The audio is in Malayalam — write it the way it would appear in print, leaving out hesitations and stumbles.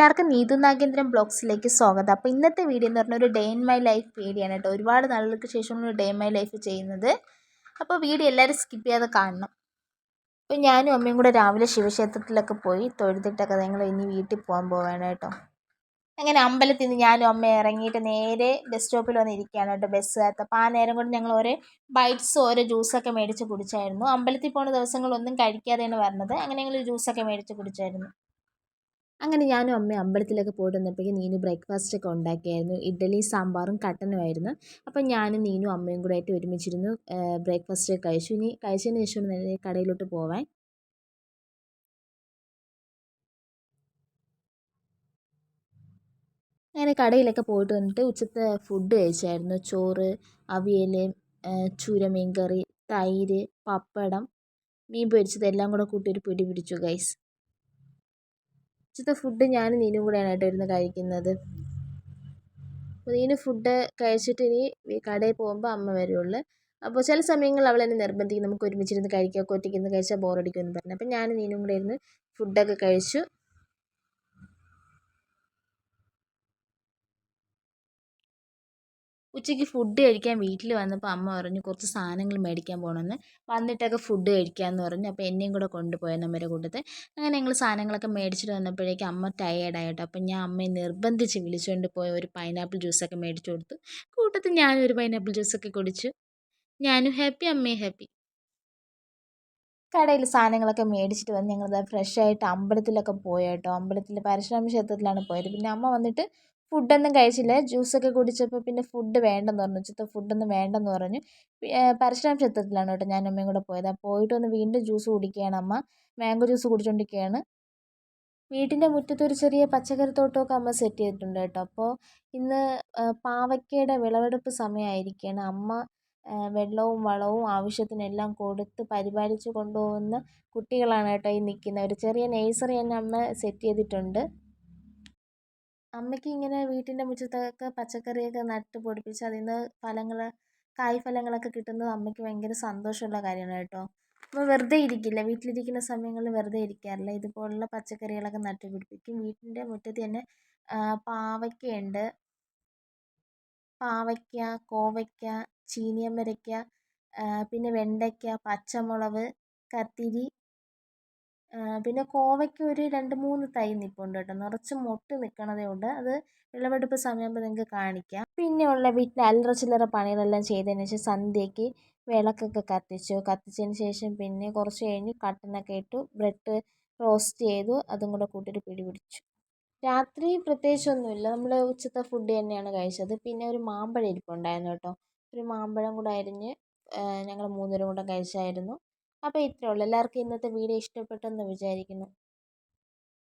എല്ലാവർക്കും നീതു നാഗേന്ദ്രൻ ബ്ലോഗ്സിലേക്ക് സ്വാഗതം. അപ്പോൾ ഇന്നത്തെ വീഡിയോ എന്ന് പറഞ്ഞാൽ ഒരു day in my life video ആണ് കേട്ടോ. ഒരുപാട് നാളുകൾക്ക് ശേഷമാണ് ഒരു ഡേ ഇൻ മൈ ലൈഫ് ചെയ്യുന്നത്. അപ്പോൾ വീഡിയോ എല്ലാവരും സ്കിപ്പ് ചെയ്യാതെ കാണണം. അപ്പോൾ ഞാനും അമ്മയും കൂടെ രാവിലെ ശിവക്ഷേത്രത്തിലൊക്കെ പോയി തൊഴുതിട്ടൊക്കെ ഞങ്ങൾ ഇനി വീട്ടിൽ പോകാൻ കേട്ടോ. അങ്ങനെ അമ്പലത്തിൽ നിന്ന് ഞാനും അമ്മയും ഇറങ്ങിയിട്ട് നേരെ ബസ് സ്റ്റോപ്പിൽ വന്ന് ഇരിക്കുകയാണ് കേട്ടോ, ബസ്സുകാരത്ത്. അപ്പോൾ ആ നേരം കൊണ്ട് ഞങ്ങൾ ഓരോ ബൈറ്റ്സ് ഓരോ ജ്യൂസൊക്കെ മേടിച്ച് കുടിച്ചായിരുന്നു. അമ്പലത്തിൽ പോകുന്ന ദിവസങ്ങളൊന്നും കഴിക്കാതെയാണ് വരുന്നത്. അങ്ങനെ ഞങ്ങൾ ജ്യൂസൊക്കെ മേടിച്ച് കുടിച്ചായിരുന്നു. അങ്ങനെ ഞാനും അമ്മയും അമ്പലത്തിലൊക്കെ പോയിട്ട് വന്നപ്പോഴേക്കും നീനു ബ്രേക്ക്ഫാസ്റ്റൊക്കെ ഉണ്ടാക്കിയായിരുന്നു. ഇഡ്ഡലിയും സാമ്പാറും കട്ടനുമായിരുന്നു. അപ്പം ഞാനും നീനും അമ്മയും കൂടെ ആയിട്ട് ഒരുമിച്ചിരുന്നു ബ്രേക്ക്ഫാസ്റ്റ് കഴിച്ചു. ഇനി കഴിച്ചതിന് ശേഷം നേരെ കടയിലോട്ട് പോവാൻ. അങ്ങനെ കടയിലൊക്കെ പോയിട്ട് വന്നിട്ട് ഉച്ചത്തെ ഫുഡ് കഴിച്ചായിരുന്നു. ചോറ്, അവിയൽ, ചൂര കറി, തൈര്, പപ്പടം, മീൻ പൊരിച്ചത് എല്ലാം കൂടെ കൂട്ടി ഒരു പിടി പിടിച്ചു ഗൈസ്. ഉച്ചത്തെ ഫുഡ് ഞാനും നീനും കൂടെയാണ് കേട്ടോ ഇരുന്ന് കഴിക്കുന്നത്. അപ്പോൾ നീನು ഫുഡ് കഴിച്ചിട്ട് ഇനി കടയിൽ പോകുമ്പോൾ അമ്മ വരുള്ളൂ. അപ്പോൾ ചില സമയങ്ങളിൽ അവൾ എന്നെ നിർബന്ധിക്കും, നമുക്ക് ഒരുമിച്ചിരുന്ന് കഴിക്കാം, ഒറ്റയ്ക്കിരുന്ന് കഴിച്ചാൽ ബോറടിക്കുമെന്ന് പറഞ്ഞു. അപ്പോൾ ഞാനും നീനും കൂടെ ഇരുന്ന് ഫുഡൊക്കെ കഴിച്ചു. ഉച്ചയ്ക്ക് ഫുഡ് കഴിക്കാൻ വീട്ടിൽ വന്നപ്പോൾ അമ്മ പറഞ്ഞു കുറച്ച് സാധനങ്ങൾ മേടിക്കാൻ പോകണമെന്ന്, വന്നിട്ടൊക്കെ ഫുഡ് കഴിക്കാമെന്ന് പറഞ്ഞു. അപ്പോൾ എന്നെയും കൂടെ കൊണ്ടുപോയി നമ്മുടെ കൂട്ടത്തിൽ. അങ്ങനെ ഞങ്ങൾ സാധനങ്ങളൊക്കെ മേടിച്ചിട്ട് വന്നപ്പോഴേക്കും അമ്മ ടയേർഡായിട്ടോ. അപ്പം ഞാൻ അമ്മയെ നിർബന്ധിച്ച് വിളിച്ചുകൊണ്ട് പോയി ഒരു പൈനാപ്പിൾ ജ്യൂസൊക്കെ മേടിച്ചു കൊടുത്തു. കൂട്ടത്തിൽ ഞാനും ഒരു പൈനാപ്പിൾ ജ്യൂസൊക്കെ കുടിച്ചു. ഞാനും ഹാപ്പി, അമ്മയും ഹാപ്പി. കടയിൽ സാധനങ്ങളൊക്കെ മേടിച്ചിട്ട് വന്ന് ഞങ്ങൾ ഫ്രഷായിട്ട് അമ്പലത്തിലൊക്കെ പോയി കേട്ടോ. അമ്പലത്തിൽ പരശുരാമ ക്ഷേത്രത്തിലാണ് പോയത്. പിന്നെ അമ്മ വന്നിട്ട് ഫുഡൊന്നും കഴിച്ചില്ല. ജ്യൂസൊക്കെ കുടിച്ചപ്പോൾ പിന്നെ ഫുഡ് വേണ്ടെന്ന് പറഞ്ഞു, ഉച്ചത്തെ ഫുഡൊന്നും വേണ്ടെന്ന് പറഞ്ഞു. പരശുരാമ ക്ഷേത്രത്തിലാണ് കേട്ടോ ഞാൻ അമ്മയും കൂടെ പോയത്. പോയിട്ട് വന്ന് വീണ്ടും ജ്യൂസ് കുടിക്കുകയാണ് അമ്മ. മാംഗോ ജ്യൂസ് കുടിച്ചുകൊണ്ടിരിക്കുകയാണ്. വീട്ടിൻ്റെ മുറ്റത്ത് ഒരു ചെറിയ പച്ചക്കറിത്തോട്ടമൊക്കെ അമ്മ സെറ്റ് ചെയ്തിട്ടുണ്ട് കേട്ടോ. അപ്പോൾ ഇന്ന് പാവയ്ക്കയുടെ വിളവെടുപ്പ് സമയമായിരിക്കുകയാണ്. അമ്മ വെള്ളവും വളവും ആവശ്യത്തിനെല്ലാം കൊടുത്ത് പരിപാലിച്ച് കൊണ്ടുപോകുന്ന കുട്ടികളാണ് കേട്ടോ ഈ നിൽക്കുന്നത്. ഒരു ചെറിയ നഴ്സറി തന്നെ അമ്മ സെറ്റ് ചെയ്തിട്ടുണ്ട്. അമ്മയ്ക്ക് ഇങ്ങനെ വീട്ടിൻ്റെ മുറ്റത്തൊക്കെ പച്ചക്കറിയൊക്കെ നട്ട് പൊടിപ്പിച്ച് അതിൽ നിന്ന് കായ്ഫലങ്ങളൊക്കെ കിട്ടുന്നത് അമ്മയ്ക്ക് ഭയങ്കര സന്തോഷമുള്ള കാര്യമാണ് കേട്ടോ. അപ്പോൾ വെറുതെ ഇരിക്കില്ല, വീട്ടിലിരിക്കുന്ന സമയങ്ങളിൽ വെറുതെ ഇരിക്കാറില്ല. ഇതുപോലുള്ള പച്ചക്കറികളൊക്കെ നട്ട് പിടിപ്പിക്കും. വീട്ടിൻ്റെ മുറ്റത്ത് തന്നെ പാവയ്ക്കയുണ്ട്, പാവയ്ക്ക, കോവയ്ക്ക, ചീനിയമരയ്ക്ക, പിന്നെ വെണ്ടയ്ക്ക, പച്ചമുളക്, കത്തിരി, പിന്നെ കോവയ്ക്ക ഒരു 2-3 തൈ നിൽപ്പുണ്ട് കേട്ടോ. നിറച്ച് മൊട്ട് നിൽക്കണതേ ഉണ്ട്. അത് വിളവെടുപ്പ് സമയമാകുമ്പോൾ നിങ്ങൾക്ക് കാണിക്കാം. പിന്നെയുള്ള വീട്ടിൽ അല്ലറ ചില്ലറ പണികളെല്ലാം ചെയ്തതിന് ശേഷം സന്ധ്യയ്ക്ക് വിളക്കൊക്കെ കത്തിച്ചതിന് ശേഷം പിന്നെ കുറച്ച് കഴിഞ്ഞ് കട്ടനൊക്കെ ഇട്ടു, ബ്രെഡ് റോസ്റ്റ് ചെയ്തു, അതും കൂടെ കൂട്ടിയിട്ട് പിടി പിടിച്ചു. രാത്രി പ്രത്യേകിച്ചൊന്നുമില്ല, നമ്മൾ ഉച്ചത്തെ ഫുഡ് തന്നെയാണ് കഴിച്ചത്. പിന്നെ ഒരു മാമ്പഴം ഇരിപ്പുണ്ടായിരുന്നു കേട്ടോ. ഒരു മാമ്പഴം കൂടെ അരിഞ്ഞ് ഞങ്ങൾ 3 പേരും കൂടെ കഴിച്ചായിരുന്നു. അപ്പോൾ ഇത്രയേ ഉള്ളൂ. എല്ലാവർക്കും ഇന്നത്തെ വീഡിയോ ഇഷ്ടപ്പെട്ടെന്ന് വിചാരിക്കുന്നു.